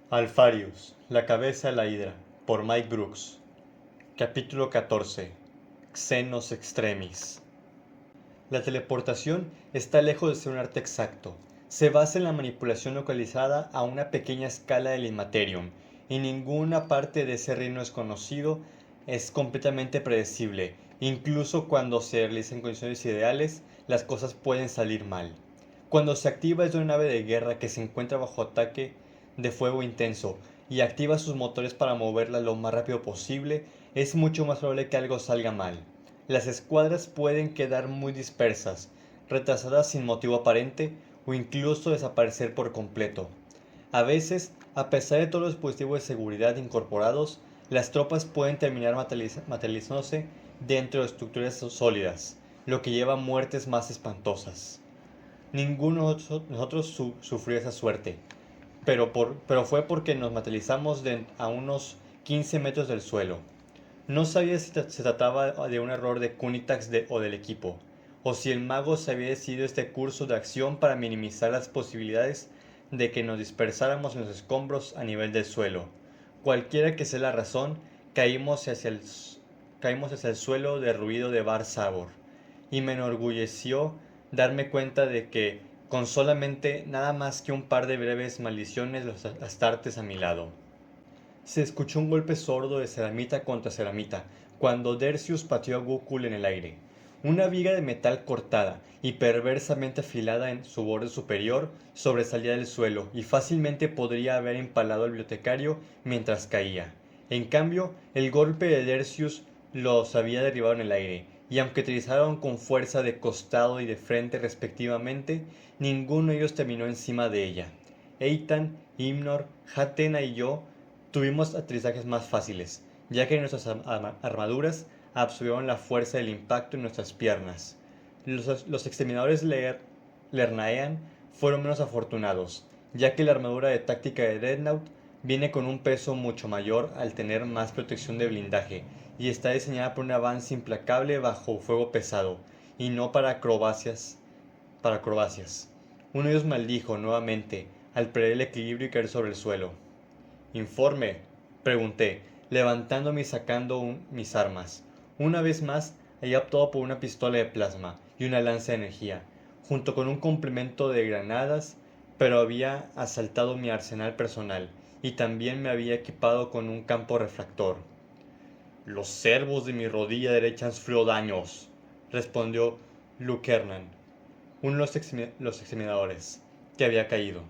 Alfarius, la cabeza de la hidra, por Mike Brooks. Capítulo 14. Xenos Extremis. La teleportación está lejos de ser un arte exacto. Se basa en la manipulación localizada a una pequeña escala del Immaterium, y ninguna parte de ese reino desconocido es completamente predecible. Incluso cuando se realiza en condiciones ideales, las cosas pueden salir mal. Cuando se activa es una nave de guerra que se encuentra bajo ataque de fuego intenso y activa sus motores para moverla lo más rápido posible, es mucho más probable que algo salga mal. Las escuadras pueden quedar muy dispersas, retrasadas sin motivo aparente o incluso desaparecer por completo. A veces, a pesar de todos los dispositivos de seguridad incorporados, las tropas pueden terminar materializándose dentro de estructuras sólidas, lo que lleva a muertes más espantosas. Ninguno de nosotros sufrió esa suerte, pero fue porque nos materializamos a unos 15 metros del suelo. No sabía si se trataba de un error de Kunitax o del equipo, o si el mago se había decidido este curso de acción para minimizar las posibilidades de que nos dispersáramos en los escombros a nivel del suelo. Cualquiera que sea la razón, caímos hacia el suelo derruido de Bar Sabor, y me enorgulleció darme cuenta de que, con solamente nada más que un par de breves maldiciones, los astartes a mi lado. Se escuchó un golpe sordo de ceramita contra ceramita cuando Dercius pateó a Gokul en el aire. Una viga de metal cortada y perversamente afilada en su borde superior sobresalía del suelo y fácilmente podría haber empalado al bibliotecario mientras caía. En cambio, el golpe de Dercius los había derribado en el aire, y aunque utilizaron con fuerza de costado y de frente respectivamente, ninguno de ellos terminó encima de ella. Eitan, Himnor, Hatena y yo tuvimos aterrizajes más fáciles, ya que nuestras armaduras absorbieron la fuerza del impacto en nuestras piernas. Los exterminadores Lernaean fueron menos afortunados, ya que la armadura de táctica de Dreadnought viene con un peso mucho mayor al tener más protección de blindaje y está diseñada para un avance implacable bajo fuego pesado, y no para acrobacias. Uno de ellos maldijo nuevamente al perder el equilibrio y caer sobre el suelo. Informe, pregunté, levantándome y sacando mis armas. Una vez más, había optado por una pistola de plasma y una lanza de energía, junto con un complemento de granadas, pero había asaltado mi arsenal personal y también me había equipado con un campo refractor. Los servos de mi rodilla derecha han sufrido daños, respondió Lukernan, uno de los examinadores, que había caído.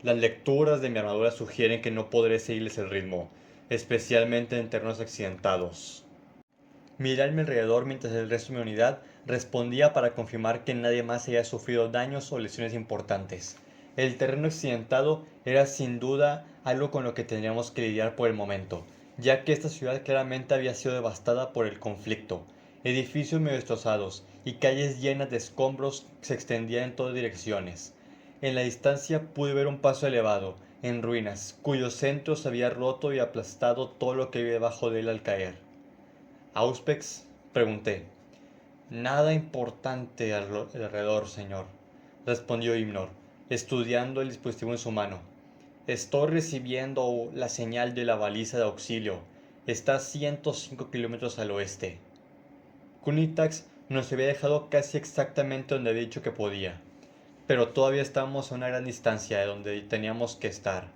Las lecturas de mi armadura sugieren que no podré seguirles el ritmo, especialmente en terrenos accidentados. Miré a mi alrededor mientras el resto de mi unidad respondía para confirmar que nadie más había sufrido daños o lesiones importantes. El terreno accidentado era sin duda algo con lo que tendríamos que lidiar por el momento, ya que esta ciudad claramente había sido devastada por el conflicto. Edificios medio destrozados y calles llenas de escombros se extendían en todas direcciones. En la distancia pude ver un paso elevado, en ruinas, cuyo centro se había roto y aplastado todo lo que había debajo de él al caer. ¿Auspex? Pregunté. Nada importante alrededor, señor, respondió Himnor, estudiando el dispositivo en su mano. Estoy recibiendo la señal de la baliza de auxilio. Está a 105 kilómetros al oeste. Kunitax nos había dejado casi exactamente donde había dicho que podía, pero todavía estábamos a una gran distancia de donde teníamos que estar.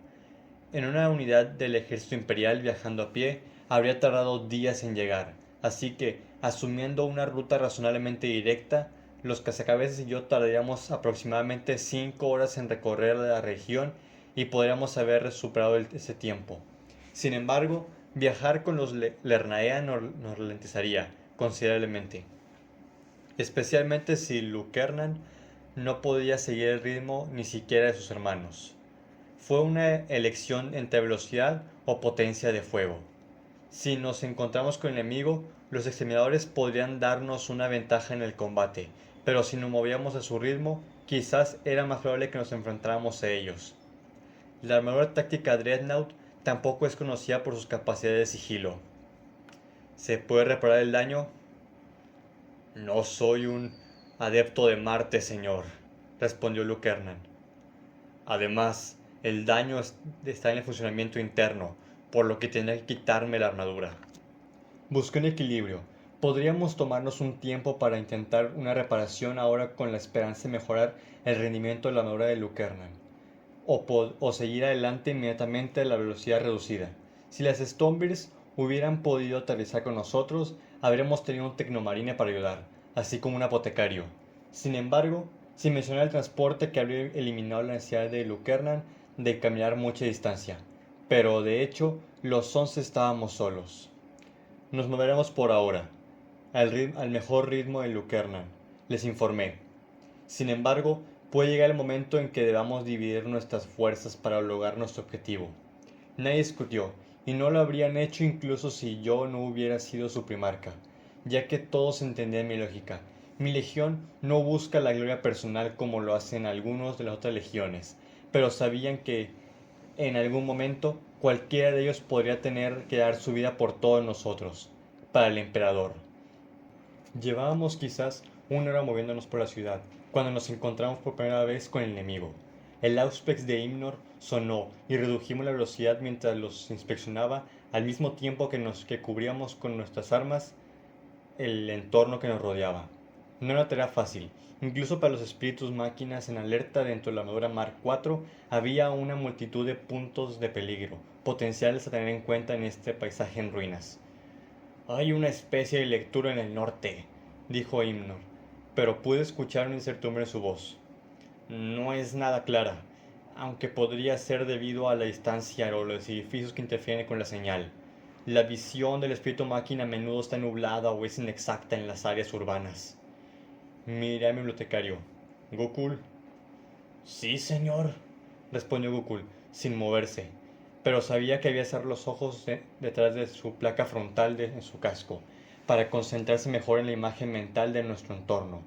En una unidad del ejército imperial viajando a pie, habría tardado días en llegar, así que, asumiendo una ruta razonablemente directa, los cazacabezas y yo tardaríamos aproximadamente 5 horas en recorrer la región y podríamos haber superado ese tiempo. Sin embargo, viajar con los Lernaea nos ralentizaría considerablemente, especialmente si Lukernan no podía seguir el ritmo ni siquiera de sus hermanos. Fue una elección entre velocidad o potencia de fuego. Si nos encontramos con el enemigo, los exterminadores podrían darnos una ventaja en el combate, pero si nos movíamos a su ritmo, quizás era más probable que nos enfrentáramos a ellos. La armadura táctica Dreadnought tampoco es conocida por sus capacidades de sigilo. ¿Se puede reparar el daño? No soy un adepto de Marte, señor, respondió Lukernan. Además, El daño está en el funcionamiento interno, por lo que tendré que quitarme la armadura. Busqué un equilibrio. Podríamos tomarnos un tiempo para intentar una reparación ahora con la esperanza de mejorar el rendimiento de la armadura de Lukernan, o seguir adelante inmediatamente a la velocidad reducida. Si las Stormbears hubieran podido aterrizar con nosotros, habríamos tenido un Tecnomarine para ayudar, así como un apotecario. Sin embargo, sin mencionar el transporte que habría eliminado la necesidad de Lukernan de caminar mucha distancia. Pero de hecho, los 11 estábamos solos. Nos moveremos por ahora, al mejor ritmo de Lukernan, les informé. Sin embargo, puede llegar el momento en que debamos dividir nuestras fuerzas para lograr nuestro objetivo. Nadie discutió, y no lo habrían hecho incluso si yo no hubiera sido su primarca, ya que todos entendían mi lógica. Mi legión no busca la gloria personal como lo hacen algunos de las otras legiones, pero sabían que en algún momento cualquiera de ellos podría tener que dar su vida por todos nosotros, para el emperador. Llevábamos quizás una hora moviéndonos por la ciudad, cuando nos encontramos por primera vez con el enemigo. El Auspex de Himnor sonó y redujimos la velocidad mientras los inspeccionaba al mismo tiempo que cubríamos con nuestras armas el entorno que nos rodeaba. No era tarea fácil. Incluso para los espíritus máquinas en alerta dentro de la armadura Mark IV había una multitud de puntos de peligro, potenciales a tener en cuenta en este paisaje en ruinas. Hay una especie de lectura en el norte, dijo Himnor, pero pude escuchar una incertidumbre en su voz. No es nada clara, aunque podría ser debido a la distancia o los edificios que interfieren con la señal. La visión del espíritu máquina a menudo está nublada o es inexacta en las áreas urbanas. Miré a mi bibliotecario. ¿Gokul? Sí, señor, respondió Gokul, sin moverse, pero sabía que había cerrar los ojos detrás de su placa frontal en su casco, para concentrarse mejor en la imagen mental de nuestro entorno.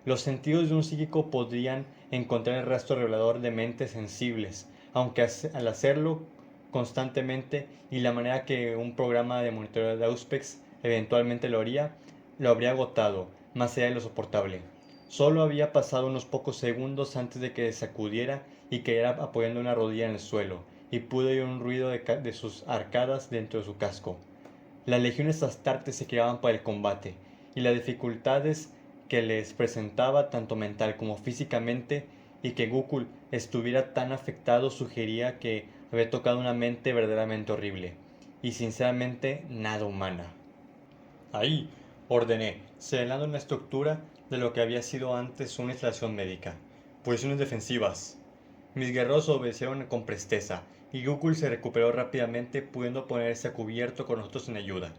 Los sentidos de un psíquico podrían encontrar el rastro revelador de mentes sensibles, aunque al hacerlo constantemente y la manera que un programa de monitoreo de Auspex eventualmente lo haría, lo habría agotado, más allá de lo soportable. Solo había pasado unos pocos segundos antes de que sacudiera y cayera apoyando una rodilla en el suelo, y pude oír un ruido de sus arcadas dentro de su casco. Las legiones astartes se creaban para el combate, y las dificultades que les presentaba tanto mental como físicamente, y que Gokul estuviera tan afectado sugería que había tocado una mente verdaderamente horrible, y sinceramente nada humana. Ahí, ordené, señalando una estructura de lo que había sido antes una instalación médica. Posiciones defensivas. Mis guerreros obedecieron con presteza, y Gokul se recuperó rápidamente, pudiendo ponerse a cubierto con nosotros en ayuda.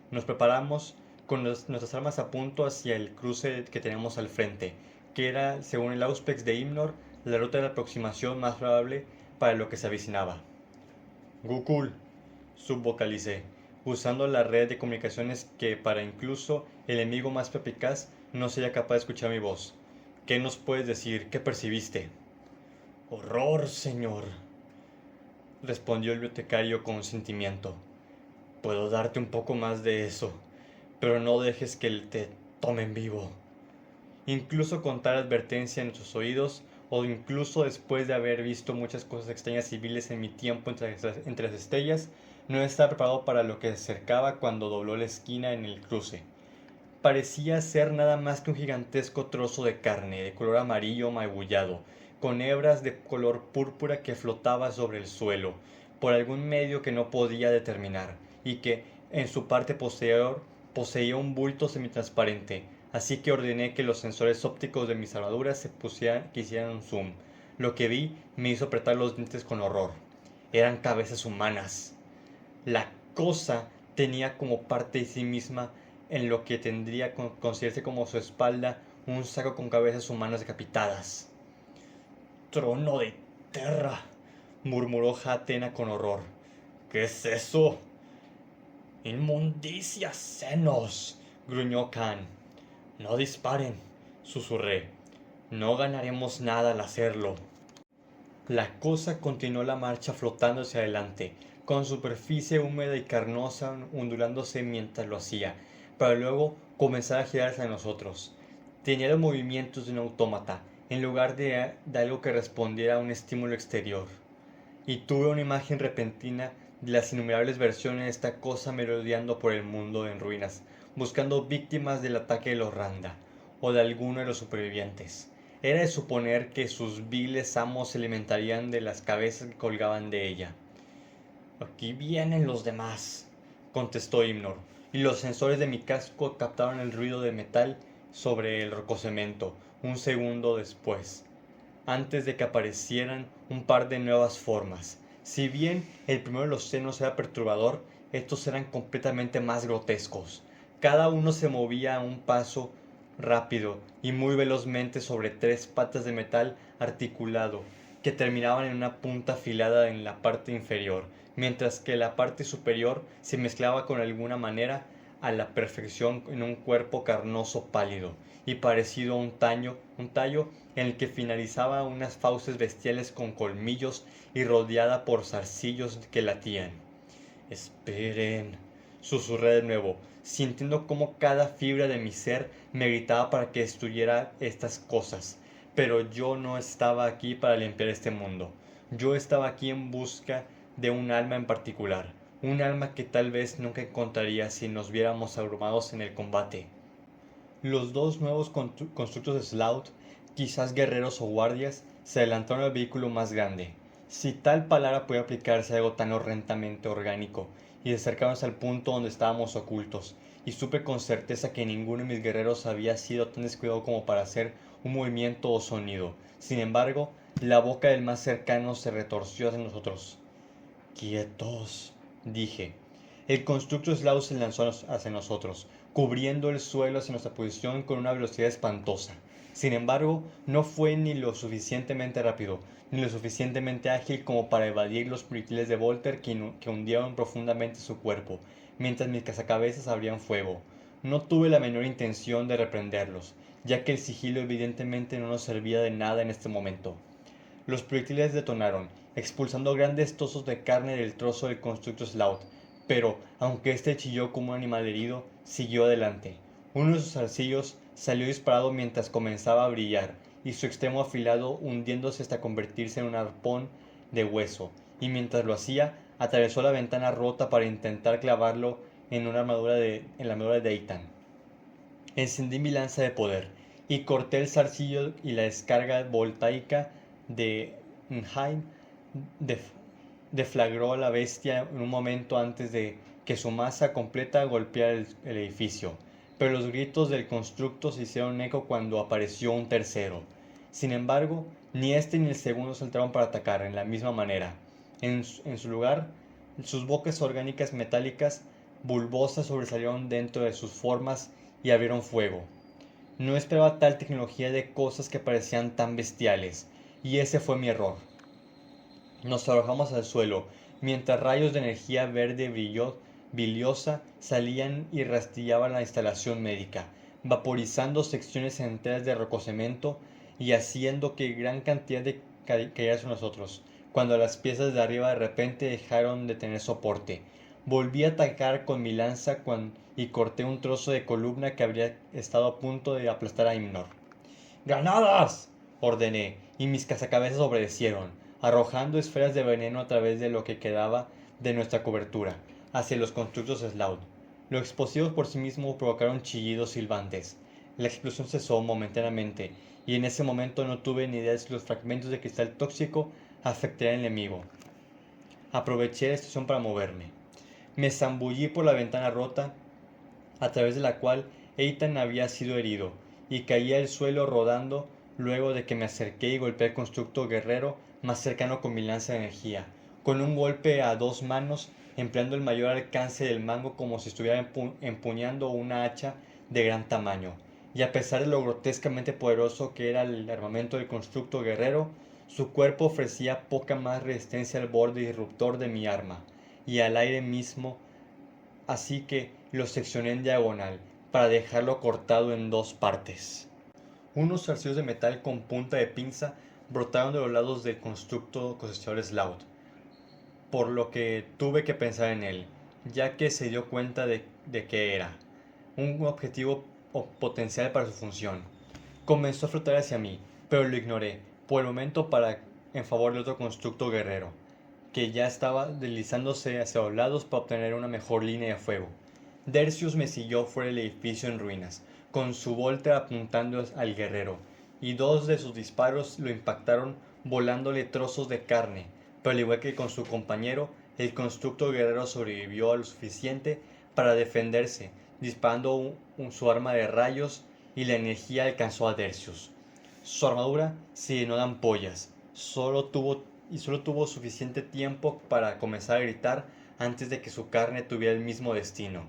Nos preparamos con nuestras armas a punto hacia el cruce que teníamos al frente, que era, según el Auspex de Himnor, la ruta de aproximación más probable para lo que se avecinaba. Gokul, subvocalicé, usando la red de comunicaciones que para incluso el enemigo más perspicaz no sería capaz de escuchar mi voz. ¿Qué nos puedes decir? ¿Qué percibiste? Horror, señor, respondió el bibliotecario con sentimiento. Puedo darte un poco más de eso, pero no dejes que te tomen vivo. Incluso con tal advertencia en nuestros oídos, o incluso después de haber visto muchas cosas extrañas civiles en mi tiempo entre las estrellas, no estaba preparado para lo que se acercaba cuando dobló la esquina en el cruce. Parecía ser nada más que un gigantesco trozo de carne de color amarillo magullado, con hebras de color púrpura que flotaba sobre el suelo, por algún medio que no podía determinar, y que en su parte posterior poseía un bulto semitransparente, así que ordené que los sensores ópticos de mis armaduras que hicieran un zoom. Lo que vi me hizo apretar los dientes con horror. Eran cabezas humanas. La cosa tenía como parte de sí misma en lo que tendría que considerarse como su espalda un saco con cabezas humanas decapitadas. Trono de Terra, murmuró Hatena con horror. ¿Qué es eso? Inmundicias, senos, gruñó Khan. No disparen, susurré. No ganaremos nada al hacerlo. La cosa continuó la marcha flotando hacia adelante, con superficie húmeda y carnosa ondulándose mientras lo hacía, para luego comenzar a girar hacia nosotros. Tenía los movimientos de un autómata, en lugar de algo que respondiera a un estímulo exterior. y tuve una imagen repentina de las innumerables versiones de esta cosa merodeando por el mundo en ruinas, buscando víctimas del ataque de los Randa o de alguno de los supervivientes. Era de suponer que sus viles amos se alimentarían de las cabezas que colgaban de ella. Aquí vienen los demás, contestó Hymnor, y los sensores de mi casco captaron el ruido de metal sobre el rococemento un segundo después, antes de que aparecieran un par de nuevas formas. Si bien el primero de los senos era perturbador, estos eran completamente más grotescos. Cada uno se movía a un paso rápido y muy velozmente sobre tres patas de metal articulado que terminaban en una punta afilada en la parte inferior, mientras que la parte superior se mezclaba con alguna manera a la perfección en un cuerpo carnoso pálido y parecido a un tallo en el que finalizaba unas fauces bestiales con colmillos y rodeada por zarcillos que latían. Esperen, susurré de nuevo, sintiendo cómo cada fibra de mi ser me gritaba para que destruyera estas cosas. Pero yo no estaba aquí para limpiar este mundo. Yo estaba aquí en busca de un alma en particular, un alma que tal vez nunca encontraría si nos viéramos abrumados en el combate. Los dos nuevos constructos de Slough, quizás guerreros o guardias, se adelantaron al vehículo más grande, si tal palabra puede aplicarse a algo tan horrendamente orgánico, y se acercaron al punto donde estábamos ocultos, y supe con certeza que ninguno de mis guerreros había sido tan descuidado como para hacer un movimiento o sonido. Sin embargo, la boca del más cercano se retorció hacia nosotros. «Quietos», dije. El constructo Slough se lanzó hacia nosotros, cubriendo el suelo hacia nuestra posición con una velocidad espantosa. Sin embargo, no fue ni lo suficientemente rápido, ni lo suficientemente ágil como para evadir los proyectiles de Volter que hundieron profundamente su cuerpo, mientras mis cazacabezas abrían fuego. No tuve la menor intención de reprenderlos, ya que el sigilo evidentemente no nos servía de nada en este momento. Los proyectiles detonaron, expulsando grandes trozos de carne del trozo del constructo Slough, pero, aunque este chilló como un animal herido, siguió adelante. Uno de sus zarcillos salió disparado mientras comenzaba a brillar, y su extremo afilado hundiéndose hasta convertirse en un arpón de hueso, y mientras lo hacía, atravesó la ventana rota para intentar clavarlo en la armadura de Eitan. Encendí mi lanza de poder, y corté el zarcillo y la descarga voltaica de Nheim deflagró a la bestia en un momento antes de que su masa completa golpeara el edificio, pero los gritos del constructo se hicieron eco cuando apareció un tercero. Sin embargo, ni este ni el segundo saltaron para atacar en la misma manera. En su lugar, sus bocas orgánicas metálicas bulbosas sobresalieron dentro de sus formas y abrieron fuego. No esperaba tal tecnología de cosas que parecían tan bestiales, y ese fue mi error. Nos arrojamos al suelo, mientras rayos de energía verde brillosa salían y rastrillaban la instalación médica, vaporizando secciones enteras de rococemento y haciendo que gran cantidad de cayera sobre nosotros, cuando las piezas de arriba de repente dejaron de tener soporte. Volví a atacar con mi lanza y corté un trozo de columna que habría estado a punto de aplastar a Hymnor. «¡Granadas!», ordené, y mis cazacabezas obedecieron, arrojando esferas de veneno a través de lo que quedaba de nuestra cobertura, hacia los constructos Slough. Los explosivos por sí mismos provocaron chillidos silbantes. La explosión cesó momentáneamente, y en ese momento no tuve ni idea de si los fragmentos de cristal tóxico afectarían al enemigo. Aproveché la situación para moverme. Me zambullí por la ventana rota, a través de la cual Eitan había sido herido, y caí al suelo rodando luego de que me acerqué y golpeé al constructo guerrero más cercano con mi lanza de energía, con un golpe a dos manos, empleando el mayor alcance del mango como si estuviera empuñando una hacha de gran tamaño. Y a pesar de lo grotescamente poderoso que era el armamento del constructo guerrero, su cuerpo ofrecía poca más resistencia al borde disruptor de mi arma, y al aire mismo, así que lo seccioné en diagonal, para dejarlo cortado en dos partes. Unos zarcillos de metal con punta de pinza brotaron de los lados del constructo cosechador Slough, por lo que tuve que pensar en él, ya que se dio cuenta de que era un objetivo potencial para su función. Comenzó a flotar hacia mí, pero lo ignoré, por el momento en favor del otro constructo guerrero. que ya estaba deslizándose hacia los lados para obtener una mejor línea de fuego. Dercius me siguió fuera del edificio en ruinas, con su volter apuntando al guerrero, y dos de sus disparos lo impactaron volándole trozos de carne, pero al igual que con su compañero, el constructo guerrero sobrevivió a lo suficiente para defenderse, disparando su arma de rayos y la energía alcanzó a Dercius. Su armadura se llenó de ampollas, solo tuvo suficiente tiempo para comenzar a gritar antes de que su carne tuviera el mismo destino.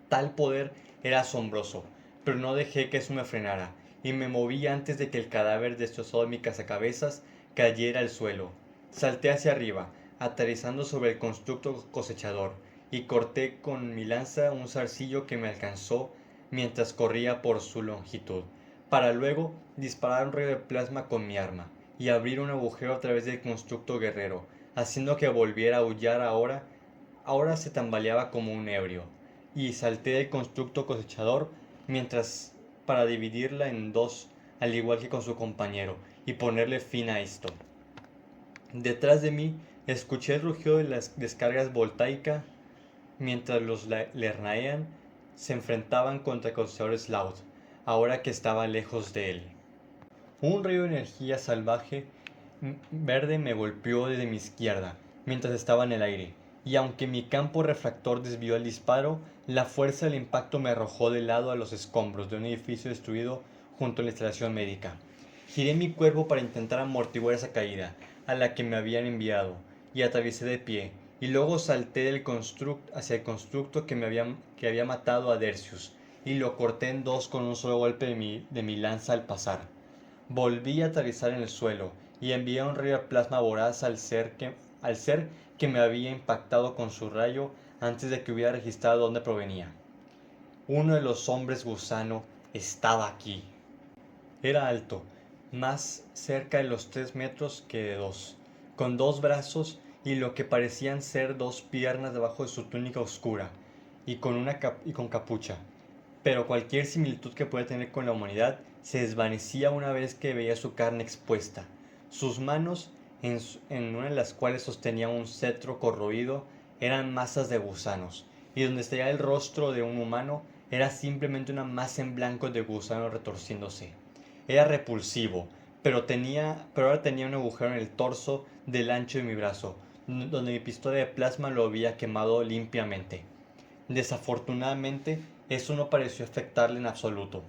Tal poder era asombroso, pero no dejé que eso me frenara, y me moví antes de que el cadáver destrozado de mi cazacabezas cayera al suelo. Salté hacia arriba, aterrizando sobre el constructo cosechador, y corté con mi lanza un zarcillo que me alcanzó mientras corría por su longitud, para luego disparar un rayo de plasma con mi arma, y abrir un agujero a través del constructo guerrero, haciendo que volviera a aullar ahora se tambaleaba como un ebrio, y salté del constructo cosechador mientras para dividirla en dos, al igual que con su compañero, y ponerle fin a esto. Detrás de mí escuché el rugido de las descargas voltaica mientras los Lernaean se enfrentaban contra el cosechador Slout, ahora que estaba lejos de él. Un rayo de energía salvaje verde me golpeó desde mi izquierda mientras estaba en el aire, y aunque mi campo refractor desvió el disparo, la fuerza del impacto me arrojó de lado a los escombros de un edificio destruido junto a la instalación médica. Giré mi cuerpo para intentar amortiguar esa caída a la que me habían enviado, y atravesé de pie, y luego salté hacia el constructo que había matado a Dercius, y lo corté en dos con un solo golpe de mi lanza al pasar. Volví a aterrizar en el suelo y envié un rayo de plasma voraz al ser que me había impactado con su rayo antes de que hubiera registrado dónde provenía. Uno de los hombres gusano estaba aquí. Era alto, más cerca de los 3 metros que de 2, con 2 brazos y lo que parecían ser 2 piernas debajo de su túnica oscura, y con capucha. Pero cualquier similitud que pueda tener con la humanidad se desvanecía una vez que veía su carne expuesta. Sus manos, en una de las cuales sostenía un cetro corroído, eran masas de gusanos, y donde estaba el rostro de un humano era simplemente una masa en blanco de gusano retorciéndose. Era repulsivo, pero ahora tenía un agujero en el torso del ancho de mi brazo, donde mi pistola de plasma lo había quemado limpiamente. Desafortunadamente, eso no pareció afectarle en absoluto.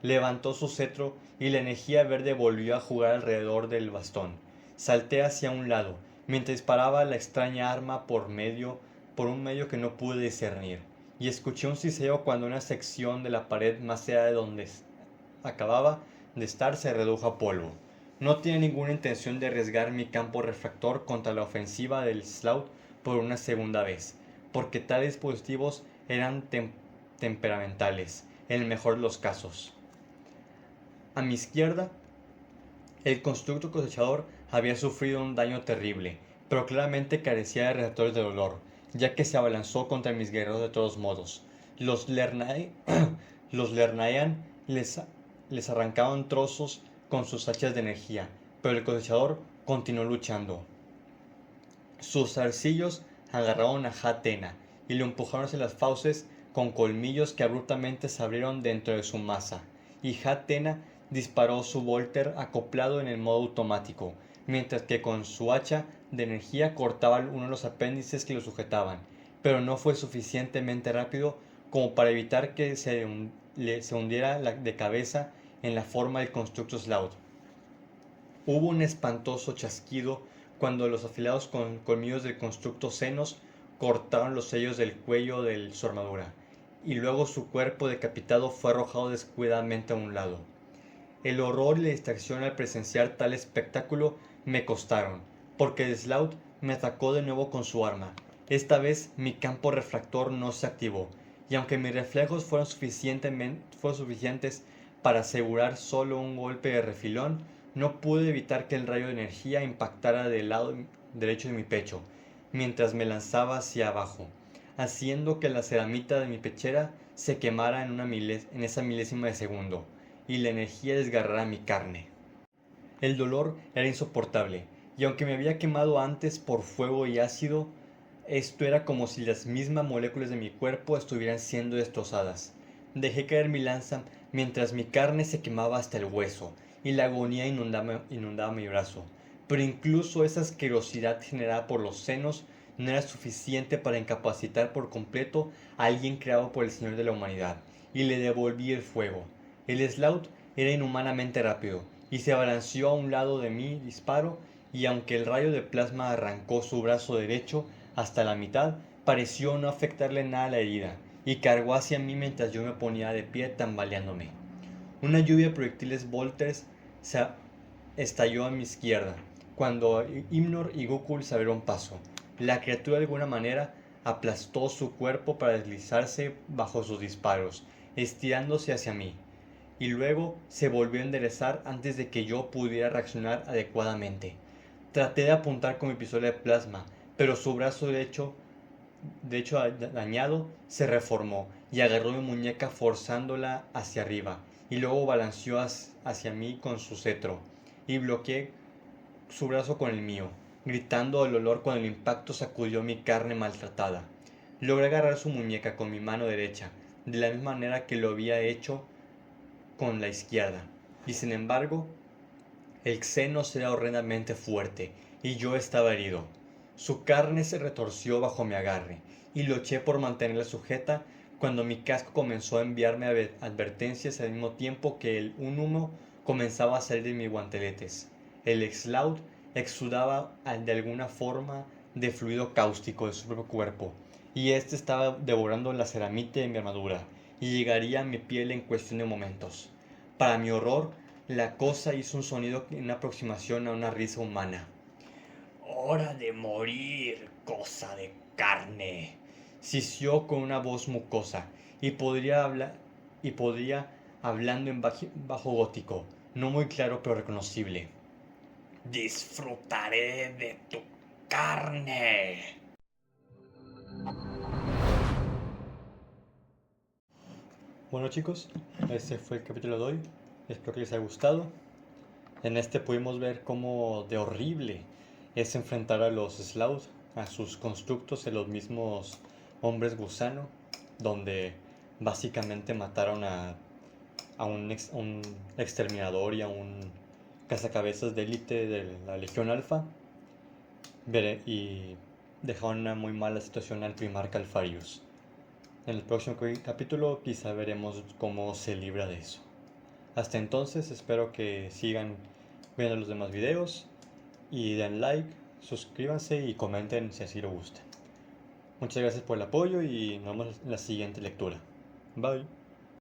Levantó su cetro y la energía verde volvió a jugar alrededor del bastón. Salté hacia un lado, mientras disparaba la extraña arma por un medio que no pude discernir, y escuché un siseo cuando una sección de la pared más allá de donde acababa de estar se redujo a polvo. No tenía ninguna intención de arriesgar mi campo refractor contra la ofensiva del Slout por una segunda vez, porque tales dispositivos eran temperamentales, en el mejor de los casos. A mi izquierda, el constructo cosechador había sufrido un daño terrible, pero claramente carecía de receptores de dolor, ya que se abalanzó contra mis guerreros de todos modos. Los Lernaean les arrancaban trozos con sus hachas de energía, pero el cosechador continuó luchando. Sus zarcillos agarraron a Jatena y lo empujaron hacia las fauces con colmillos que abruptamente se abrieron dentro de su masa, y Jatena disparó su volter acoplado en el modo automático, mientras que con su hacha de energía cortaba uno de los apéndices que lo sujetaban, pero no fue suficientemente rápido como para evitar que se hundiera de cabeza en la forma del constructo Slout. Hubo un espantoso chasquido cuando los afilados colmillos del constructo senos cortaron los sellos del cuello de su armadura, y luego su cuerpo decapitado fue arrojado descuidadamente a un lado. El horror y la distracción al presenciar tal espectáculo me costaron, porque Slout me atacó de nuevo con su arma. Esta vez mi campo refractor no se activó, y aunque mis reflejos fueron suficientes para asegurar solo un golpe de refilón, no pude evitar que el rayo de energía impactara del lado derecho de mi pecho, mientras me lanzaba hacia abajo, haciendo que la ceramita de mi pechera se quemara en esa milésima de segundo, y la energía desgarrara mi carne. El dolor era insoportable, y aunque me había quemado antes por fuego y ácido, esto era como si las mismas moléculas de mi cuerpo estuvieran siendo destrozadas. Dejé caer mi lanza mientras mi carne se quemaba hasta el hueso y la agonía inundaba mi brazo. Pero incluso esa asquerosidad generada por los senos no era suficiente para incapacitar por completo a alguien creado por el Señor de la humanidad, y le devolví el fuego. El Slout era inhumanamente rápido, y se abalanceó a un lado de mi disparo, y aunque el rayo de plasma arrancó su brazo derecho hasta la mitad, pareció no afectarle nada a la herida, y cargó hacia mí mientras yo me ponía de pie tambaleándome. Una lluvia de proyectiles Volters se estalló a mi izquierda, cuando Hymnor y Gokul se abrieron paso. La criatura de alguna manera aplastó su cuerpo para deslizarse bajo sus disparos, estirándose hacia mí, y luego se volvió a enderezar antes de que yo pudiera reaccionar adecuadamente. Traté de apuntar con mi pistola de plasma, pero su brazo derecho dañado, se reformó y agarró mi muñeca forzándola hacia arriba, y luego balanceó hacia mí con su cetro, y bloqueé su brazo con el mío, gritando de dolor cuando el impacto sacudió mi carne maltratada. Logré agarrar su muñeca con mi mano derecha, de la misma manera que lo había hecho con la izquierda, y sin embargo, el seno era horrendamente fuerte, y yo estaba herido. Su carne se retorció bajo mi agarre, y luché por mantenerla sujeta cuando mi casco comenzó a enviarme advertencias al mismo tiempo que un humo comenzaba a salir de mis guanteletes. El Exlaud exudaba de alguna forma de fluido cáustico de su propio cuerpo, y este estaba devorando la ceramite de mi armadura, y llegaría a mi piel en cuestión de momentos. Para mi horror, la cosa hizo un sonido en aproximación a una risa humana. ¡Hora de morir, cosa de carne! Sisió con una voz mucosa, y podría hablando en bajo gótico, no muy claro pero reconocible. Disfrutaré de tu carne. Bueno chicos, este fue el capítulo de hoy. Espero que les haya gustado. En este pudimos ver cómo de horrible es enfrentar a los Sloth, a sus constructos, en los mismos hombres gusano, donde básicamente mataron a un exterminador y a un cazacabezas de élite de la Legión Alfa, y dejaron una muy mala situación al primarca Alfarius. En el próximo capítulo quizá veremos cómo se libra de eso. Hasta entonces espero que sigan viendo los demás videos y den like, suscríbanse y comenten si así lo gustan. Muchas gracias por el apoyo y nos vemos en la siguiente lectura. Bye.